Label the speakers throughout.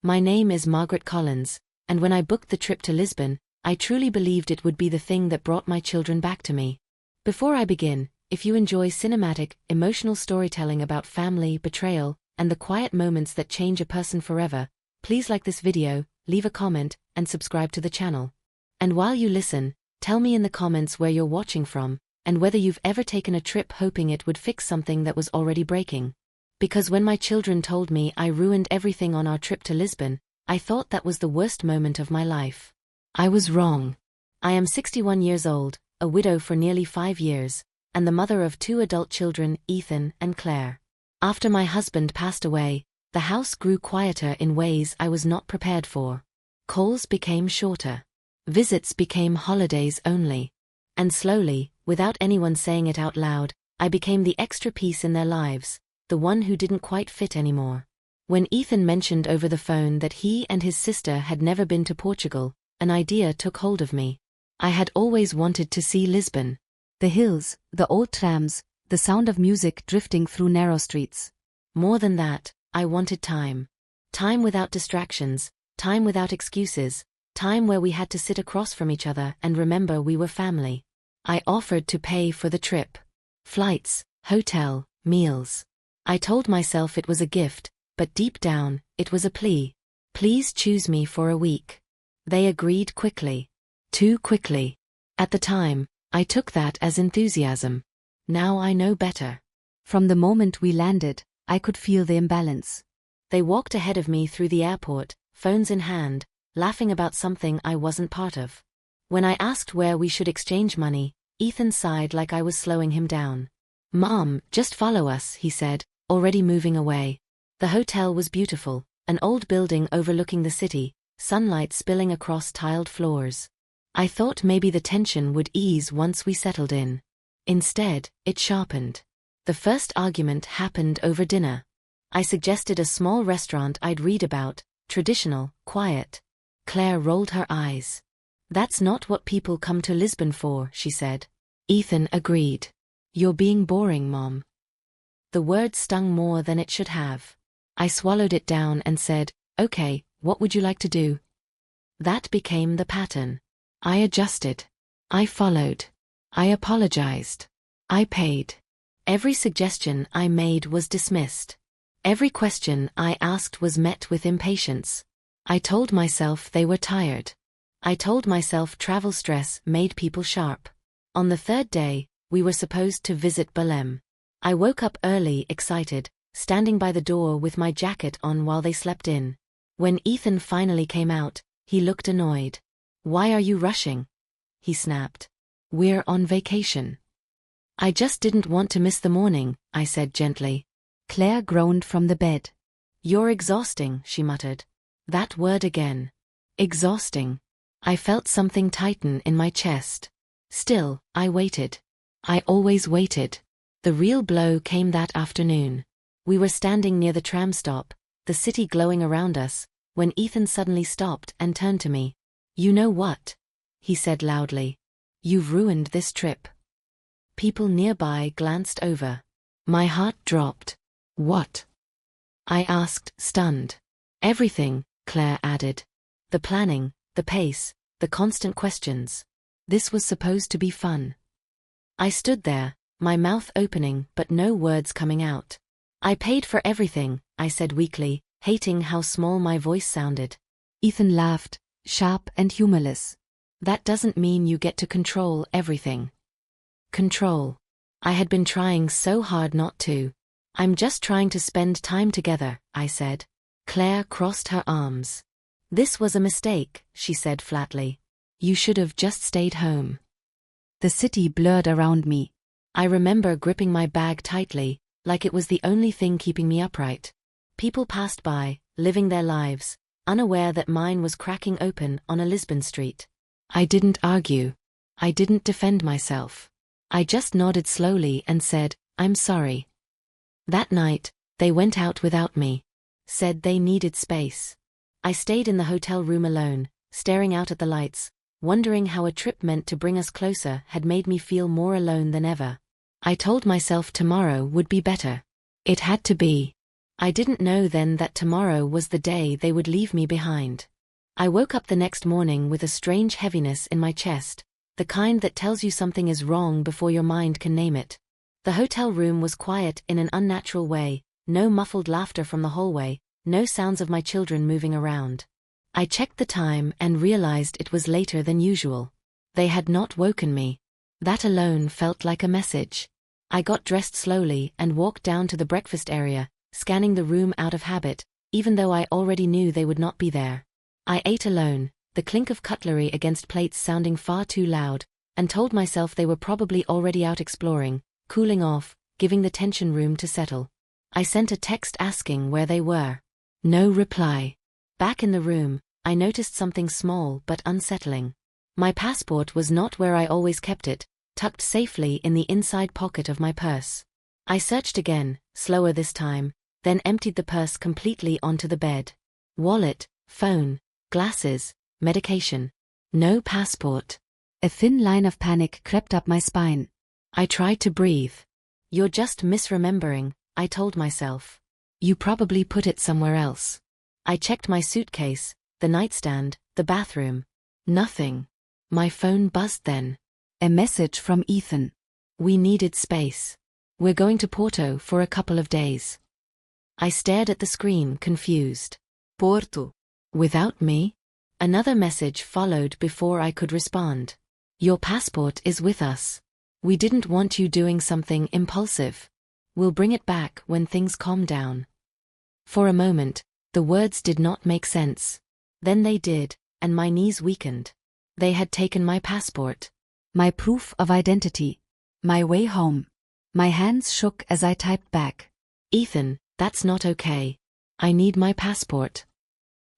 Speaker 1: My name is Margaret Collins, and when I booked the trip to Lisbon, I truly believed it would be the thing that brought my children back to me. Before I begin, if you enjoy cinematic, emotional storytelling about family, betrayal, and the quiet moments that change a person forever, please like this video, leave a comment, and subscribe to the channel. And while you listen, tell me in the comments where you're watching from, and whether you've ever taken a trip hoping it would fix something that was already breaking. Because when my children told me I ruined everything on our trip to Lisbon, I thought that was the worst moment of my life. I was wrong. I am 61 years old, a widow for nearly 5 years, and the mother of 2 adult children, Ethan and Claire. After my husband passed away, the house grew quieter in ways I was not prepared for. Calls became shorter. Visits became holidays only. And slowly, without anyone saying it out loud, I became the extra piece in their lives, the one who didn't quite fit anymore. When Ethan mentioned over the phone that he and his sister had never been to Portugal, an idea took hold of me. I had always wanted to see Lisbon. The hills, the old trams, the sound of music drifting through narrow streets. More than that, I wanted time. Time without distractions, time without excuses, time where we had to sit across from each other and remember we were family. I offered to pay for the trip. Flights, hotel, meals. I told myself it was a gift, but deep down, it was a plea. Please choose me for a week. They agreed quickly. Too quickly. At the time, I took that as enthusiasm. Now I know better. From the moment we landed, I could feel the imbalance. They walked ahead of me through the airport, phones in hand, laughing about something I wasn't part of. When I asked where we should exchange money, Ethan sighed like I was slowing him down. "Mom, just follow us," he said, already moving away. The hotel was beautiful, an old building overlooking the city, sunlight spilling across tiled floors. I thought maybe the tension would ease once we settled in. Instead, it sharpened. The first argument happened over dinner. I suggested a small restaurant I'd read about, traditional, quiet. Claire rolled her eyes. "That's not what people come to Lisbon for," she said. Ethan agreed. "You're being boring, Mom." The word stung more than it should have. I swallowed it down and said, "Okay, what would you like to do?" That became the pattern. I adjusted. I followed. I apologized. I paid. Every suggestion I made was dismissed. Every question I asked was met with impatience. I told myself they were tired. I told myself travel stress made people sharp. On the 3rd day, we were supposed to visit Belém. I woke up early, excited, standing by the door with my jacket on while they slept in. When Ethan finally came out, he looked annoyed. "Why are you rushing?" he snapped. "We're on vacation." "I just didn't want to miss the morning," I said gently. Claire groaned from the bed. "You're exhausting," she muttered. That word again. Exhausting. I felt something tighten in my chest. Still, I waited. I always waited. The real blow came that afternoon. We were standing near the tram stop, the city glowing around us, when Ethan suddenly stopped and turned to me. "You know what?" he said loudly. "You've ruined this trip." People nearby glanced over. My heart dropped. "What?" I asked, stunned. "Everything," Claire added. "The planning, the pace, the constant questions. This was supposed to be fun." I stood there, my mouth opening but no words coming out. "I paid for everything," I said weakly, hating how small my voice sounded. Ethan laughed, sharp and humorless. "That doesn't mean you get to control everything." Control. I had been trying so hard not to. "I'm just trying to spend time together," I said. Claire crossed her arms. "This was a mistake," she said flatly. "You should have just stayed home." The city blurred around me. I remember gripping my bag tightly, like it was the only thing keeping me upright. People passed by, living their lives, unaware that mine was cracking open on a Lisbon street. I didn't argue. I didn't defend myself. I just nodded slowly and said, "I'm sorry." That night, they went out without me. Said they needed space. I stayed in the hotel room alone, staring out at the lights, wondering how a trip meant to bring us closer had made me feel more alone than ever. I told myself tomorrow would be better. It had to be. I didn't know then that tomorrow was the day they would leave me behind. I woke up the next morning with a strange heaviness in my chest, the kind that tells you something is wrong before your mind can name it. The hotel room was quiet in an unnatural way, no muffled laughter from the hallway, no sounds of my children moving around. I checked the time and realized it was later than usual. They had not woken me. That alone felt like a message. I got dressed slowly and walked down to the breakfast area, scanning the room out of habit, even though I already knew they would not be there. I ate alone, the clink of cutlery against plates sounding far too loud, and told myself they were probably already out exploring, cooling off, giving the tension room to settle. I sent a text asking where they were. No reply. Back in the room, I noticed something small but unsettling. My passport was not where I always kept it, tucked safely in the inside pocket of my purse. I searched again, slower this time, then emptied the purse completely onto the bed. Wallet, phone, glasses, medication. No passport. A thin line of panic crept up my spine. I tried to breathe. You're just misremembering, I told myself. You probably put it somewhere else. I checked my suitcase, the nightstand, the bathroom. Nothing. My phone buzzed then. A message from Ethan. We needed space. We're going to Porto for a couple of days. I stared at the screen, confused. Porto. Without me? Another message followed before I could respond. Your passport is with us. We didn't want you doing something impulsive. We'll bring it back when things calm down. For a moment, the words did not make sense. Then they did, and my knees weakened. They had taken my passport. My proof of identity. My way home. My hands shook as I typed back. Ethan, that's not okay. I need my passport.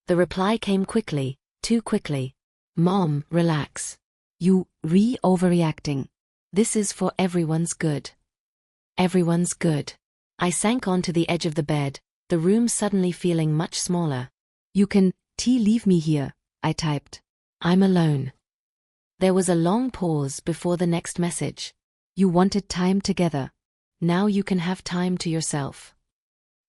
Speaker 1: The reply came quickly, too quickly. Mom, relax. You overreacting. This is for everyone's good. Everyone's good. I sank onto the edge of the bed, the room suddenly feeling much smaller. You can leave me here, I typed. I'm alone. There was a long pause before the next message. You wanted time together. Now you can have time to yourself.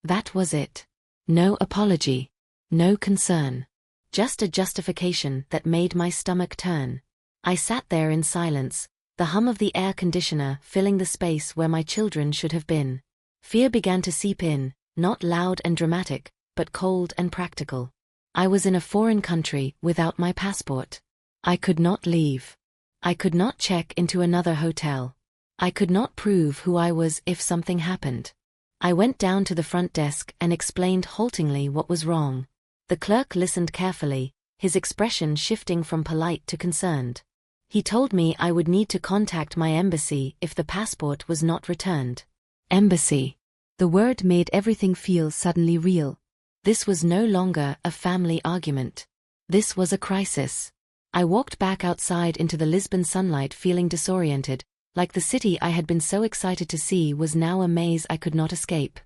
Speaker 1: That was it. No apology. No concern. Just a justification that made my stomach turn. I sat there in silence, the hum of the air conditioner filling the space where my children should have been. Fear began to seep in, not loud and dramatic, but cold and practical. I was in a foreign country without my passport. I could not leave. I could not check into another hotel. I could not prove who I was if something happened. I went down to the front desk and explained haltingly what was wrong. The clerk listened carefully, his expression shifting from polite to concerned. He told me I would need to contact my embassy if the passport was not returned. Embassy. The word made everything feel suddenly real. This was no longer a family argument. This was a crisis. I walked back outside into the Lisbon sunlight feeling disoriented, like the city I had been so excited to see was now a maze I could not escape.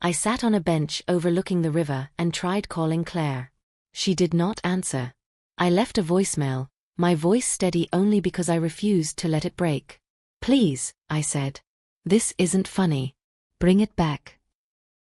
Speaker 1: I sat on a bench overlooking the river and tried calling Claire. She did not answer. I left a voicemail, my voice steady only because I refused to let it break. Please, I said. This isn't funny. Bring it back.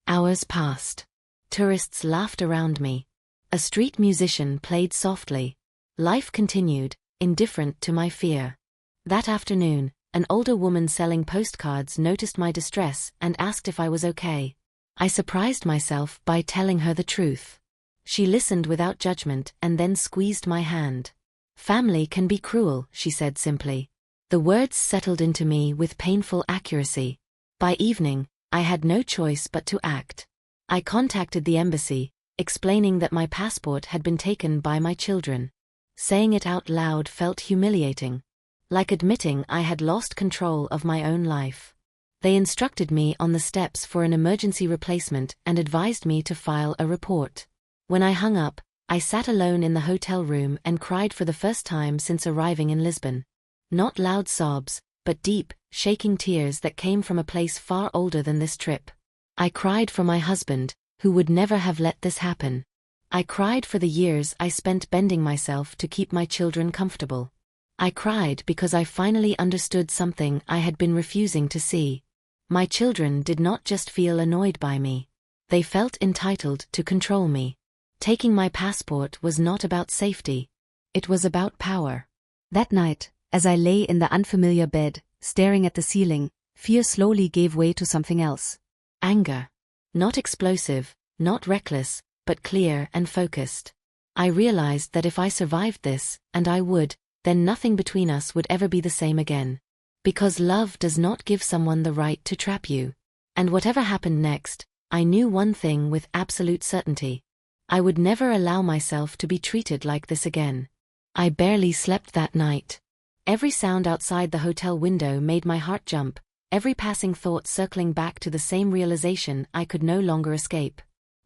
Speaker 1: Hours passed. Tourists laughed around me. A street musician played softly. Life continued, indifferent to my fear. That afternoon, an older woman selling postcards noticed my distress and asked if I was okay. I surprised myself by telling her the truth. She listened without judgment and then squeezed my hand. Family can be cruel, she said simply. The words settled into me with painful accuracy. By evening, I had no choice but to act. I contacted the embassy, explaining that my passport had been taken by my children. Saying it out loud felt humiliating. Like admitting I had lost control of my own life. They instructed me on the steps for an emergency replacement and advised me to file a report. When I hung up, I sat alone in the hotel room and cried for the first time since arriving in Lisbon. Not loud sobs, but deep, shaking tears that came from a place far older than this trip. I cried for my husband, who would never have let this happen. I cried for the years I spent bending myself to keep my children comfortable. I cried because I finally understood something I had been refusing to see. My children did not just feel annoyed by me. They felt entitled to control me. Taking my passport was not about safety. It was about power.
Speaker 2: That night, as I lay in the unfamiliar bed, staring at the ceiling, fear slowly gave way to something else.
Speaker 1: Anger. Not explosive, not reckless, but clear and focused. I realized that if I survived this, and I would, then nothing between us would ever be the same again. Because love does not give someone the right to trap you. And whatever happened next, I knew one thing with absolute certainty. I would never allow myself to be treated like this again. I barely slept that night. Every sound outside the hotel window made my heart jump, every passing thought circling back to the same realization I could no longer escape.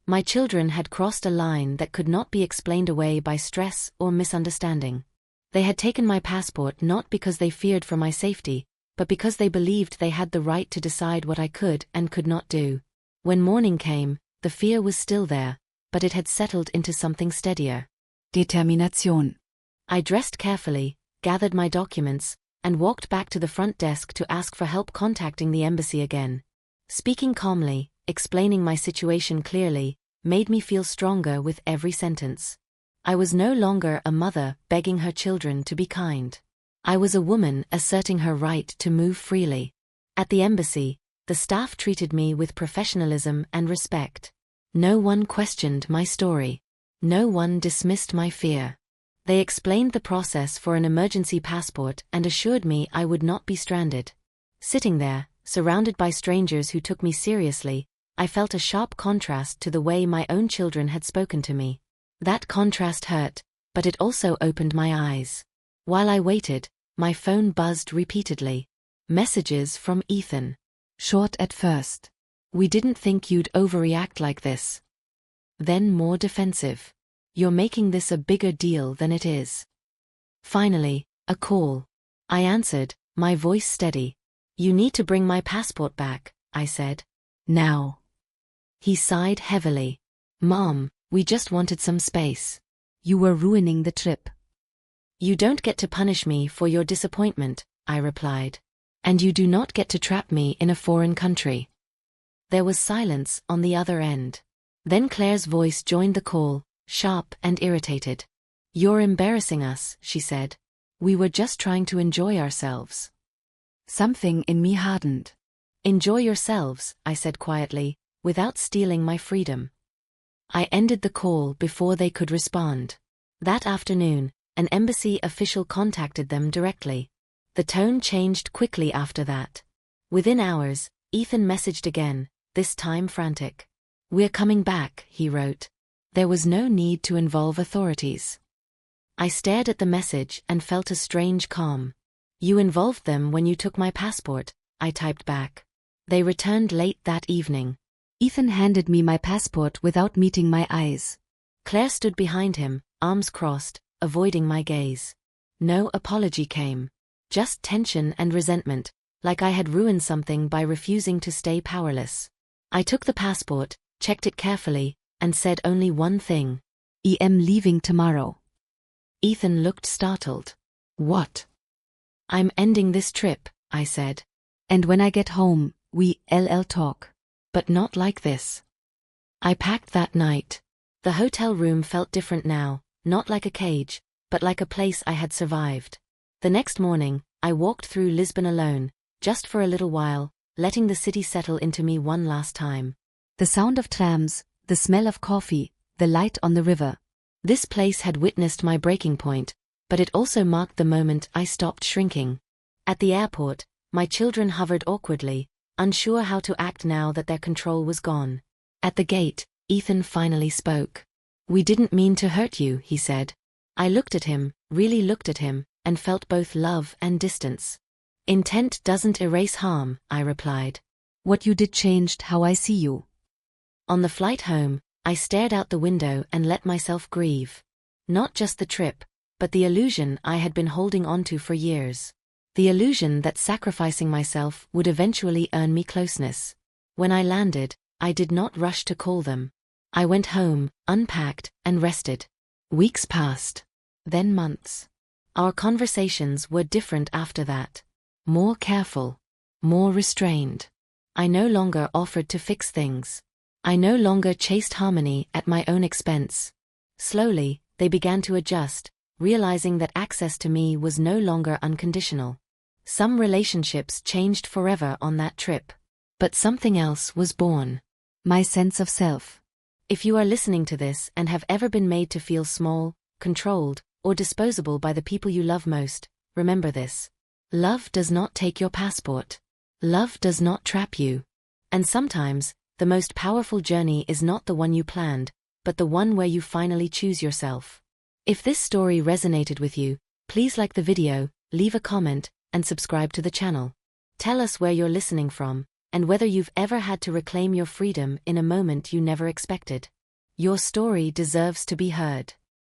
Speaker 1: My children had crossed a line that could not be explained away by stress or misunderstanding. They had taken my passport not because they feared for my safety, but because they believed they had the right to decide what I could and could not do. When morning came, the fear was still there, but it had settled into something steadier.
Speaker 2: Determination.
Speaker 1: I dressed carefully, gathered my documents, and walked back to the front desk to ask for help contacting the embassy again. Speaking calmly, explaining my situation clearly, made me feel stronger with every sentence. I was no longer a mother begging her children to be kind. I was a woman asserting her right to move freely. At the embassy, the staff treated me with professionalism and respect. No one questioned my story. No one dismissed my fear. They explained the process for an emergency passport and assured me I would not be stranded. Sitting there, surrounded by strangers who took me seriously, I felt a sharp contrast to the way my own children had spoken to me. That contrast hurt, but it also opened my eyes. While I waited, my phone buzzed repeatedly. Messages from Ethan.
Speaker 2: Short at first.
Speaker 1: We didn't think you'd overreact like this. Then more defensive. You're making this a bigger deal than it is. Finally, a call. I answered, my voice steady. You need to bring my passport back, I said.
Speaker 2: Now.
Speaker 1: He sighed heavily. Mom, we just wanted some space.
Speaker 2: You were ruining the trip.
Speaker 1: You don't get to punish me for your disappointment, I replied. And you do not get to trap me in a foreign country. There was silence on the other end. Then Claire's voice joined the call, sharp and irritated. You're embarrassing us, she said. We were just trying to enjoy ourselves.
Speaker 2: Something in me hardened.
Speaker 1: Enjoy yourselves, I said quietly, without stealing my freedom. I ended the call before they could respond. That afternoon, an embassy official contacted them directly. The tone changed quickly after that. Within hours, Ethan messaged again, this time frantic. We're coming back, he wrote. There was no need to involve authorities. I stared at the message and felt a strange calm. You involved them when you took my passport, I typed back. They returned late that evening.
Speaker 2: Ethan handed me my passport without meeting my eyes.
Speaker 1: Claire stood behind him, arms crossed, avoiding my gaze. No apology came. Just tension and resentment, like I had ruined something by refusing to stay powerless. I took the passport, checked it carefully, and said only one thing.
Speaker 2: I'm leaving tomorrow.
Speaker 1: Ethan looked startled. What? I'm ending this trip, I said.
Speaker 2: And when I get home, we'll talk.
Speaker 1: But not like this. I packed that night. The hotel room felt different now, not like a cage, but like a place I had survived. The next morning, I walked through Lisbon alone, just for a little while, letting the city settle into me one last time.
Speaker 2: The sound of trams, the smell of coffee, the light on the river.
Speaker 1: This place had witnessed my breaking point, but it also marked the moment I stopped shrinking. At the airport, my children hovered awkwardly, unsure how to act now that their control was gone. At the gate, Ethan finally spoke. We didn't mean to hurt you, he said. I looked at him, really looked at him, and felt both love and distance. Intent doesn't erase harm, I replied.
Speaker 2: What you did changed how I see you.
Speaker 1: On the flight home, I stared out the window and let myself grieve. Not just the trip, but the illusion I had been holding onto for years. The illusion that sacrificing myself would eventually earn me closeness. When I landed, I did not rush to call them. I went home, unpacked, and rested. Weeks passed. Then months. Our conversations were different after that. More careful. More restrained. I no longer offered to fix things. I no longer chased harmony at my own expense. Slowly, they began to adjust, realizing that access to me was no longer unconditional. Some relationships changed forever on that trip. But something else was born.
Speaker 2: My sense of self.
Speaker 1: If you are listening to this and have ever been made to feel small, controlled, or disposable by the people you love most, remember this. Love does not take your passport. Love does not trap you. And sometimes, the most powerful journey is not the one you planned, but the one where you finally choose yourself. If this story resonated with you, please like the video, leave a comment, and subscribe to the channel. Tell us where you're listening from, and whether you've ever had to reclaim your freedom in a moment you never expected. Your story deserves to be heard.